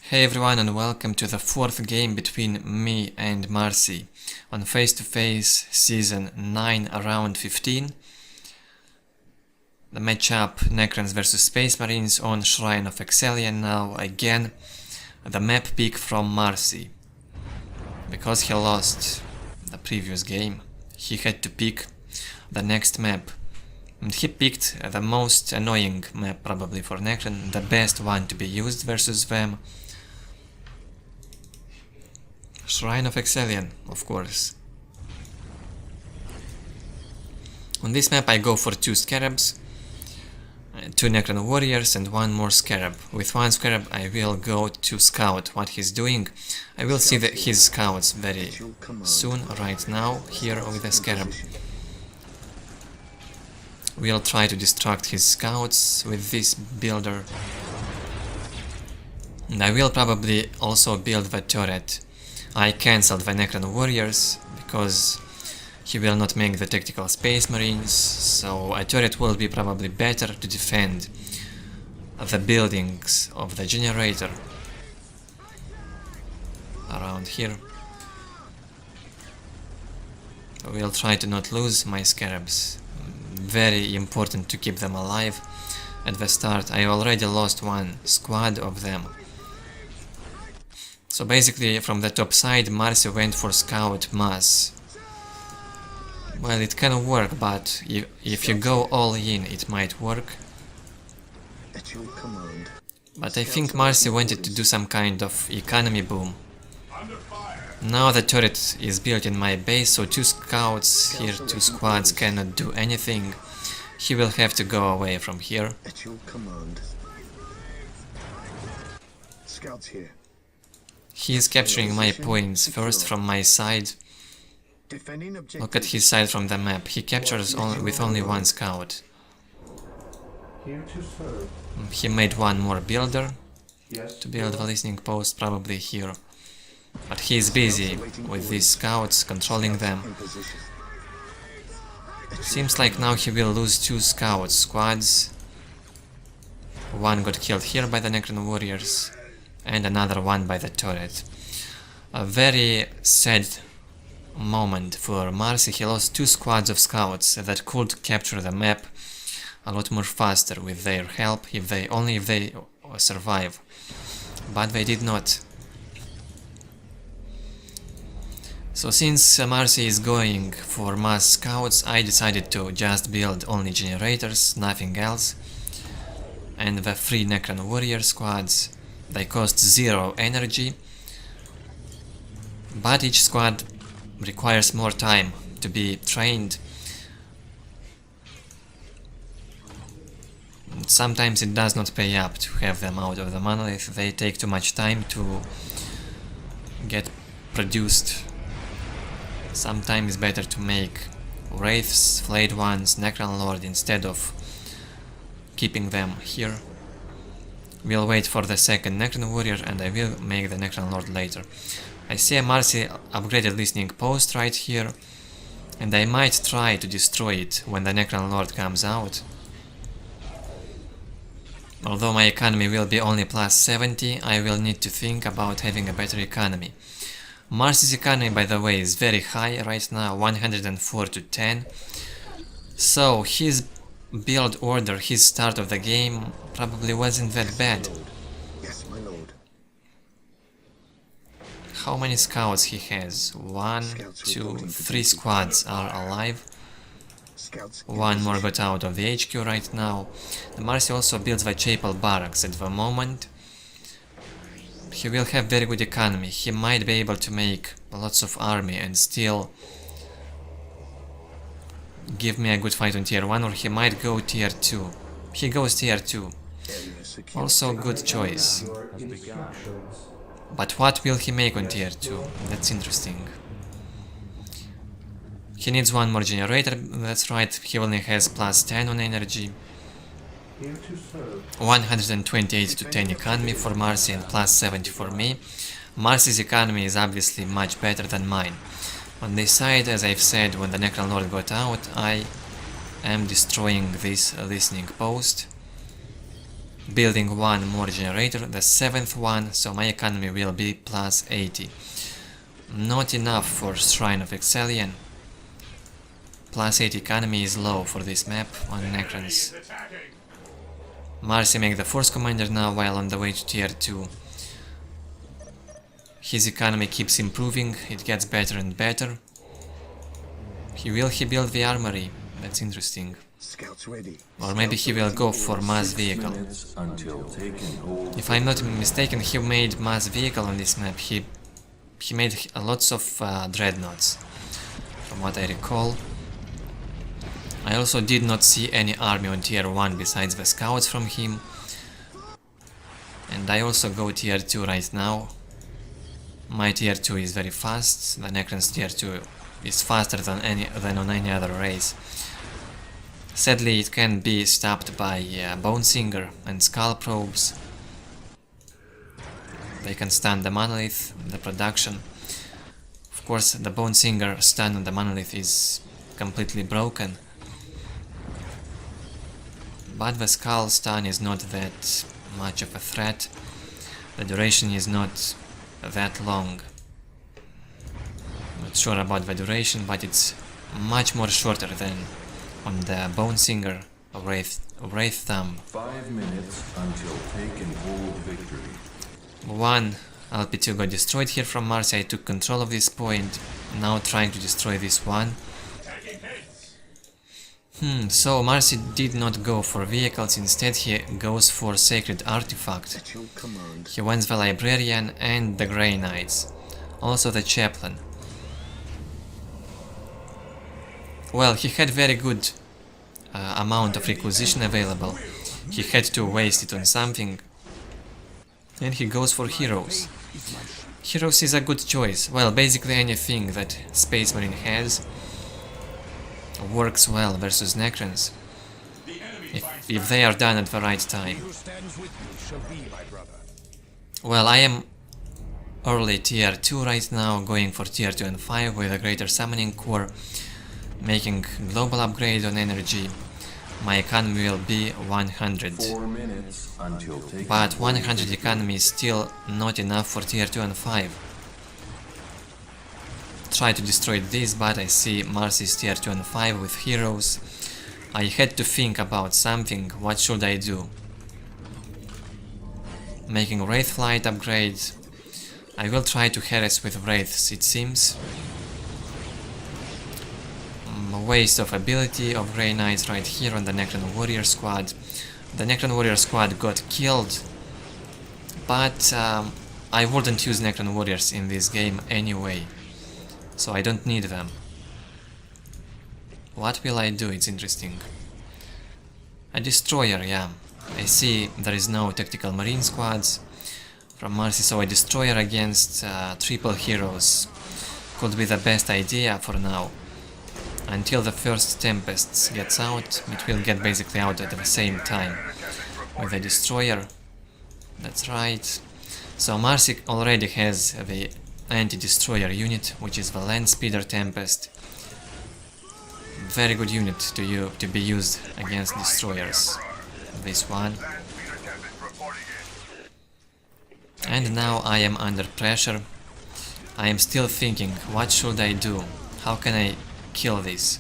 Hey everyone, and welcome to the fourth game between me and MarSy on Face-to-Face Season 9 Round 15. The matchup Necrons vs Space Marines on Shrine of Excellion. Now again the map pick from MarSy. Because he lost the previous game, he had to pick the next map. And he picked the most annoying map probably for Necron, the best one to be used versus them. Shrine of Excellion, of course. On this map I go for 2 scarabs, 2 Necron warriors and 1 more scarab. With 1 scarab I will go to scout what he's doing. I will see his scouts very soon, right now, here with the scarab. We'll try to distract his scouts with this builder. And I will probably also build the turret. I cancelled the Necron warriors because he will not make the tactical space marines, so a turret will be probably better to defend the buildings of the generator around here. We'll try to not lose my scarabs. Very important to keep them alive. At the start I already lost 1 squad of them. So basically from the top side MarSy went for scout mass. Well, it can work, but if you go all in it might work. But I think MarSy wanted to do some kind of economy boom. Now the turret is built in my base, so 2 scouts here, 2 squads cannot do anything. He will have to go away from here. Scouts here. He is capturing my points first from my side. Look at his side from the map. He captures with only 1 scout. He made 1 more builder to build the listening post, probably here. But he is busy with these scouts, controlling them. Seems like now he will lose 2 scout squads. 1 got killed here by the Necron warriors, and another 1 by the turret. A very sad moment for MarSy. He lost 2 squads of scouts that could capture the map a lot more faster with their help, if they survive. But they did not. So since MarSy is going for mass scouts, I decided to just build only generators, nothing else. And the 3 Necron warrior squads, they cost 0 energy, but each squad requires more time to be trained. Sometimes it does not pay up to have them out of the monolith, they take too much time to get produced. Sometimes it's better to make wraiths, flayed ones, Necron Lord instead of keeping them here. We'll wait for the 2nd Necron warrior and I will make the Necron Lord later. I see a MarSy upgraded listening post right here, and I might try to destroy it when the Necron Lord comes out. Although my economy will be only plus 70, I will need to think about having a better economy. MarSy's economy, by the way, is very high right now, 104 to 10. So his build order, his start of the game probably wasn't that bad. Yes, my lord. How many scouts he has? 1, 2, 3 squads are alive. 1 more got out of the HQ right now. The MarSy also builds the chapel barracks at the moment. He will have very good economy. He might be able to make lots of army and still give me a good fight on tier 1, or he might go tier 2. He goes tier 2. Also good choice. But what will he make on tier 2? That's interesting. He needs 1 more generator, that's right, he only has plus 10 on energy. 128 to 10 economy for MarSy and plus 70 for me. MarSy's economy is obviously much better than mine. On this side, as I've said, when the Necron Lord got out, I am destroying this listening post. building one more generator, the 7th one, so my economy will be plus 80. Not enough for Shrine of Excellion. Plus 80 economy is low for this map on Necrons. MarSy make the force commander now while on the way to tier 2. His economy keeps improving, it gets better and better. Will he build the armory? That's interesting. Scouts ready. Or maybe he will go for mass vehicle. If I'm not mistaken, he made mass vehicle on this map. He made lots of dreadnoughts, from what I recall. I also did not see any army on tier 1 besides the scouts from him. And I also go tier 2 right now. My tier 2 is very fast, the Necrons tier 2 is faster than on any other race. Sadly, it can be stopped by Bone Singer and Skull Probes. They can stun the Monolith, the production. Of course, the Bone Singer stun on the Monolith is completely broken. But the Skull stun is not that much of a threat. The duration is not that long. Not sure about the duration, but it's much more shorter than on the Bone Singer or Wraith Thumb. 5 minutes until take and hold victory. One LP2 got destroyed here from MarSy. I took control of this point, now trying to destroy this one. So MarSy did not go for vehicles, instead he goes for Sacred Artifact. He wants the Librarian and the Grey Knights, also the Chaplain. Well, he had very good amount of requisition available. He had to waste it on something. And he goes for Heroes. Heroes is a good choice. Well, basically anything that Space Marine has works well versus Necrons, if they are done at the right time. Well, I am early tier 2 right now, going for tier 2 and 5 with a greater summoning core, making global upgrade on energy. My economy will be 100. 4 minutes until take But 100 economy is still not enough for tier 2 and 5. Try to destroy this, but I see MarSy's tier 2 and 5 with heroes. I had to think about something. What should I do? Making Wraith Flight upgrade. I will try to harass with Wraiths, it seems. Waste of ability of Grey Knights right here on the Necron Warrior squad. The Necron Warrior squad got killed, but I wouldn't use Necron Warriors in this game anyway, so I don't need them. What will I do? It's interesting. A Destroyer, yeah. I see there is no Tactical Marine squads from MarSy, so a Destroyer against triple heroes could be the best idea for now. Until the first Tempest gets out, it will get basically out at the same time with a Destroyer. That's right. So MarSy already has the anti-destroyer unit, which is the Land Speeder Tempest. Very good unit to be used against destroyers. This one. And now I am under pressure. I am still thinking, what should I do? How can I kill this?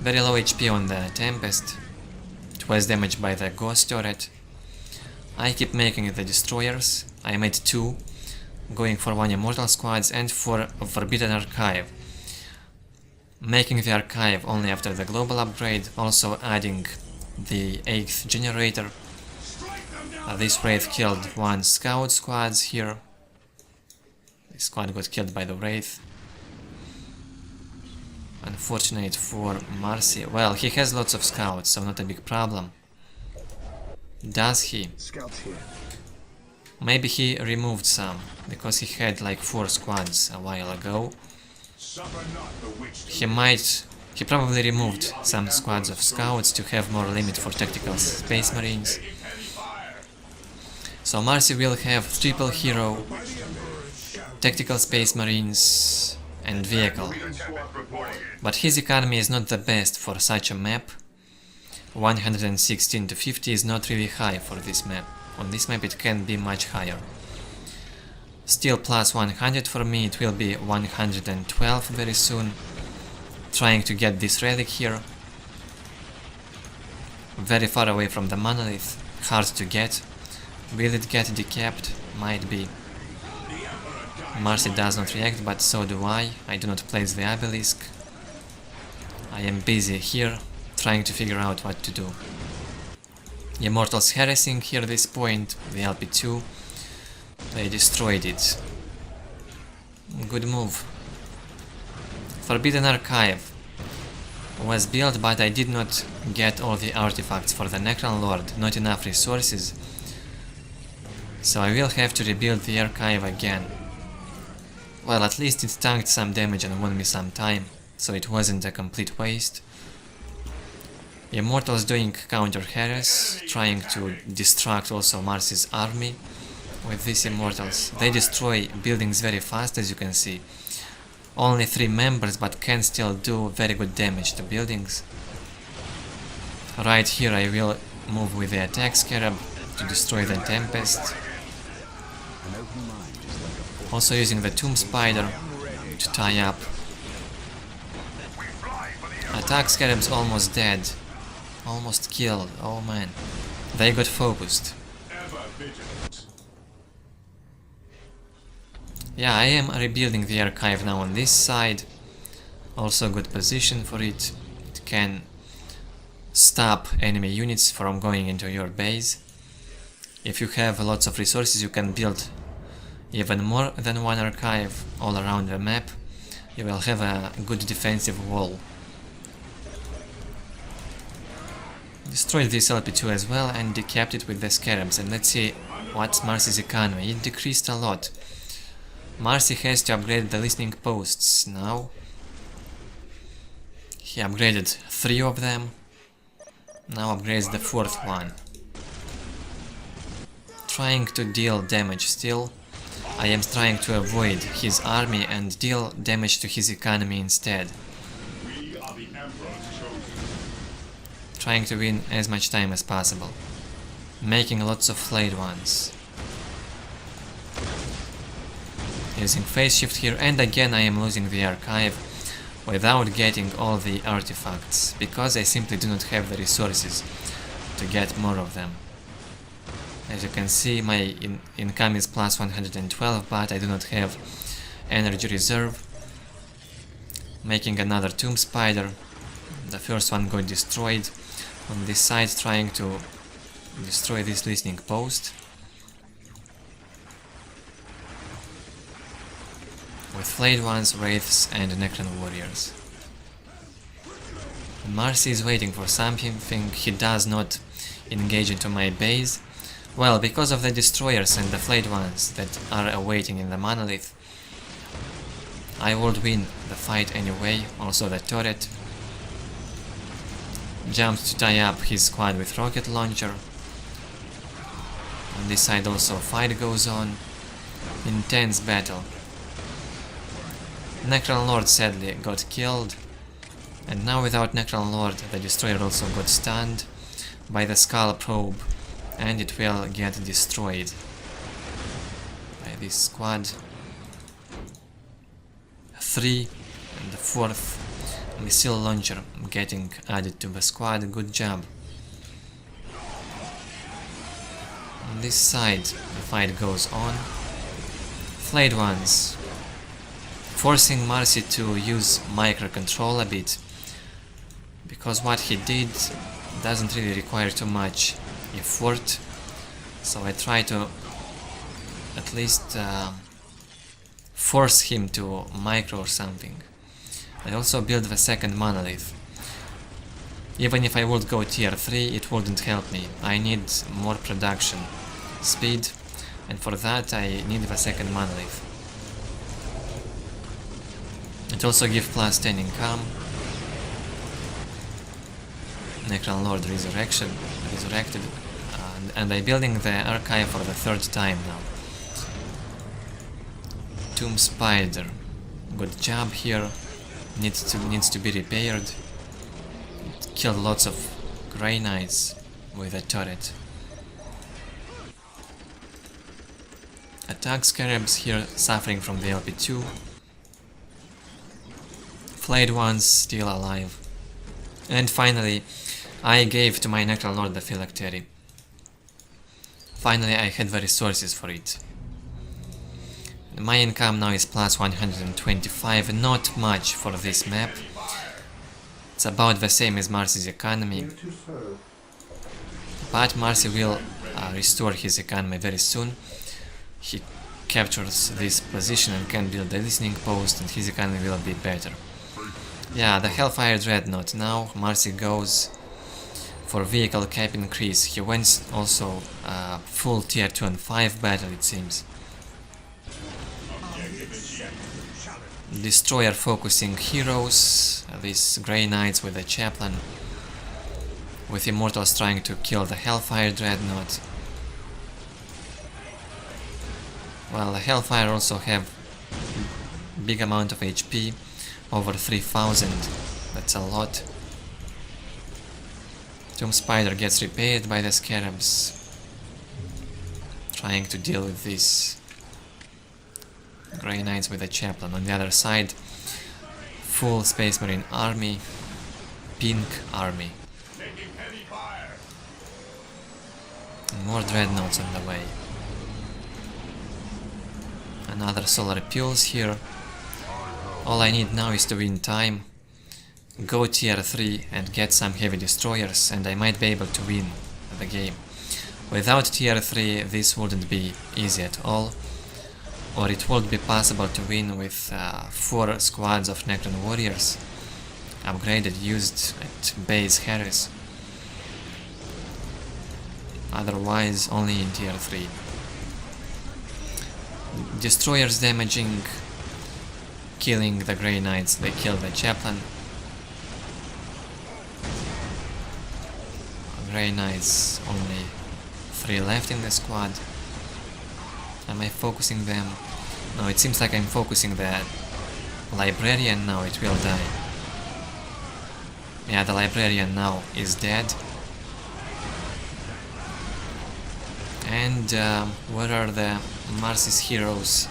Very low HP on the Tempest. It was damaged by the Ghost Turret. I keep making the destroyers. I made 2, going for 1 Immortal Squads and for a Forbidden Archive. Making the Archive only after the global upgrade, also adding the 8th generator. This Wraith killed 1 Scout squads here. This squad got killed by the Wraith. Unfortunate for MarSy. Well, he has lots of scouts, so not a big problem. Does he? Scouts here. Maybe he removed some, because he had like 4 squads a while ago. He probably removed some squads of scouts to have more limit for tactical Space Marines. So MarSy will have triple hero, tactical Space Marines and vehicle. But his economy is not the best for such a map. 116 to 50 is not really high for this map. On this map it can be much higher. Still plus 100 for me, it will be 112 very soon. Trying to get this relic here. Very far away from the monolith, hard to get. Will it get decapped? Might be. MarSy does not react, but so do I. I do not place the obelisk. I am busy here, trying to figure out what to do. Immortals harassing here at this point, the LP2. They destroyed it. Good move. Forbidden Archive was built, but I did not get all the artifacts for the Necron Lord, not enough resources. So I will have to rebuild the archive again. Well, at least it tanked some damage and won me some time, so it wasn't a complete waste. Immortals doing counter harass, trying to distract also MarSy's army with these Immortals. They destroy buildings very fast, as you can see. Only 3 members, but can still do very good damage to buildings. Right here I will move with the attack scarab to destroy the Tempest. Also using the Tomb Spider to tie up. Attack scarab's almost dead. Almost killed, oh man. They got focused. Yeah, I am rebuilding the archive now on this side. Also good position for it. It can stop enemy units from going into your base. If you have lots of resources, you can build even more than one archive all around the map. You will have a good defensive wall. Destroyed this LP2 as well and decapped it with the scarabs. And let's see what's MarSy's economy. It decreased a lot. MarSy has to upgrade the listening posts now. He upgraded 3 of them. Now upgrades the 4th one. Trying to deal damage still. I am trying to avoid his army and deal damage to his economy instead. Trying to win as much time as possible. Making lots of flayed ones. Using phase shift here, and again I am losing the archive without getting all the artifacts, because I simply do not have the resources to get more of them. As you can see, my income is plus 112, but I do not have energy reserve. Making another Tomb Spider. The first one got destroyed. On this side, trying to destroy this listening post. With flayed ones, wraiths and Necron warriors. MarSy is waiting for something. He does not engage into my base. Well, because of the destroyers and the flayed ones that are awaiting in the monolith, I would win the fight anyway. Also the turret. Jumped to tie up his squad with rocket launcher. On this side also fight goes on. Intense battle. Necron Lord sadly got killed. And now without Necron Lord, the destroyer also got stunned by the skull probe. And it will get destroyed by this squad. 3 and the 4th missile launcher getting added to the squad. Good job. On this side the fight goes on. Flayed ones forcing MarSy to use microcontrol a bit, because what he did doesn't really require too much effort, so I try to at least force him to micro or something. I also build the second monolith. Even if I would go tier 3, it wouldn't help me. I need more production speed, and for that I need the second monolith. It also gives plus 10 income. Necron Lord resurrected, and I'm building the archive for the 3rd time now. Tomb Spider, good job here. Needs to be repaired. It killed lots of Grey Knights with a turret. Attack Scarabs here suffering from the LP2. Flayed ones still alive. And finally, I gave to my Necron Lord the Phylactery. Finally I had the resources for it. My income now is plus 125, not much for this map. It's about the same as MarSy's economy. But MarSy will restore his economy very soon. He captures this position and can build a listening post, and his economy will be better. Yeah, the Hellfire Dreadnought. Now MarSy goes for vehicle cap increase. He went also full tier 2 and 5 battle, it seems. Destroyer focusing heroes, these Grey Knights with a chaplain, with Immortals trying to kill the Hellfire Dreadnought. Well, the Hellfire also have big amount of HP, over 3000, that's a lot. Tomb Spider gets repaired by the Scarabs, trying to deal with these Grey Knights with a chaplain. On the other side, full Space Marine army, pink army. And more Dreadnoughts on the way. Another Solar Pulse here. All I need now is to win time, go tier 3 and get some heavy destroyers, and I might be able to win the game. Without tier 3 this wouldn't be easy at all, or it would be possible to win with 4 squads of Necron warriors, upgraded, used at base harass. Otherwise only in tier 3. Destroyers damaging, killing the Grey Knights, they kill the chaplain. Grey Knights, only 3 left in the squad. Am I focusing them? No, it seems like I'm focusing the Librarian now, it will die. Yeah, the Librarian now is dead. And where are the MarSy's heroes?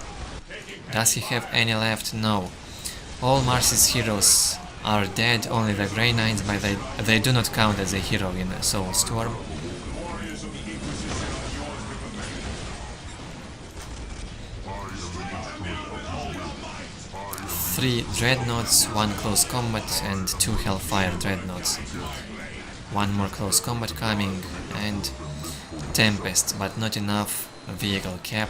Does he have any left? No. All MarSy's heroes are dead, only the Grey Knights, but they do not count as a hero in Soulstorm. Three Dreadnoughts, 1 close combat and 2 Hellfire Dreadnoughts. 1 more close combat coming and Tempest, but not enough vehicle cap.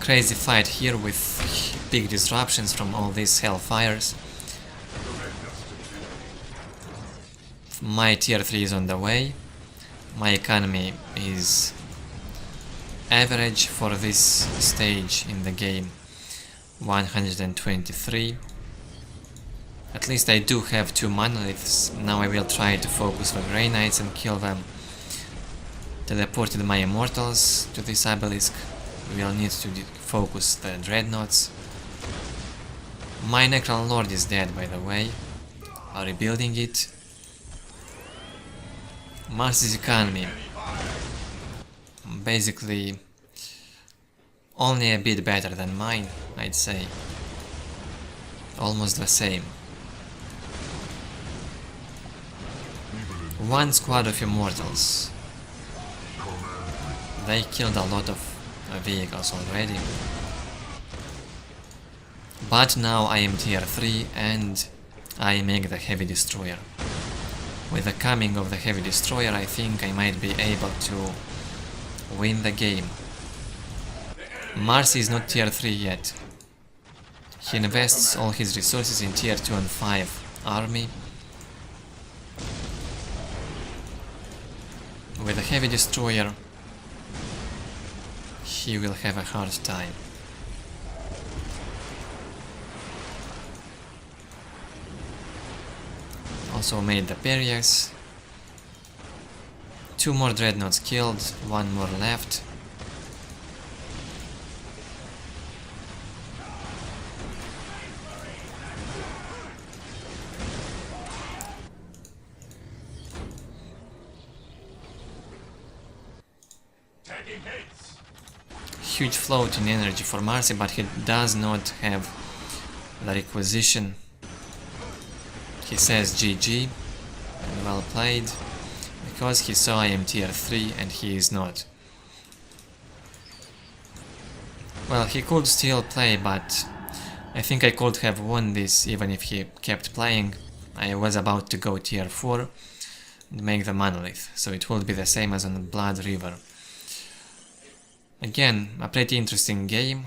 Crazy fight here with big disruptions from all these Hellfires. My tier 3 is on the way. My economy is average for this stage in the game, 123. At least I do have 2 monoliths. Now I will try to focus the Grey Knights and kill them. Teleported my Immortals to this obelisk. We'll need to focus the Dreadnoughts. My Necron Lord is dead, by the way. Rebuilding it. MarSy's economy. Basically only a bit better than mine, I'd say. Almost the same. 1 squad of Immortals. They killed a lot of vehicles already. But now I am tier 3 and I make the Heavy Destroyer. With the coming of the Heavy Destroyer I think I might be able to win the game. MarSy is not tier 3 yet. He invests all his resources in tier 2 and 5 army. With a Heavy Destroyer he will have a hard time. Also made the barriers. 2 more Dreadnoughts killed, 1 more left. Huge float in energy for MarSy, but he does not have the requisition. He says GG and well played, because he saw I am tier 3 and he is not. Well, he could still play, but I think I could have won this even if he kept playing. I was about to go tier 4 and make the monolith, so it would be the same as on Blood River. Again, a pretty interesting game.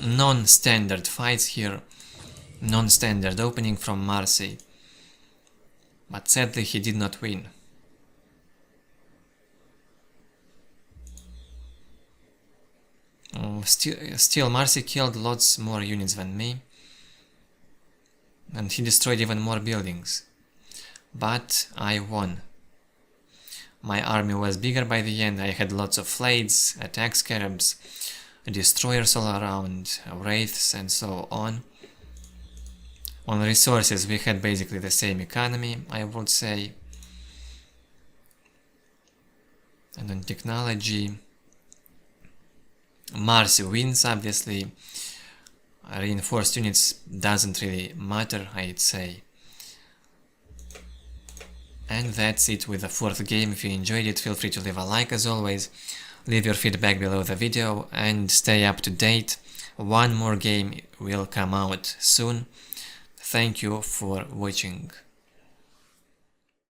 Non-standard fights here, non-standard opening from MarSy, but sadly he did not win. Still MarSy killed lots more units than me, and he destroyed even more buildings, but I won. My army was bigger by the end. I had lots of Flayeds, attack scarabs, destroyers all around, wraiths and so on. On resources we had basically the same economy, I would say. And on technology, MarSy wins, obviously. Reinforced units doesn't really matter, I'd say. And that's it with the 4th game. If you enjoyed it, feel free to leave a like as always. Leave your feedback below the video and stay up to date. One more game will come out soon. Thank you for watching.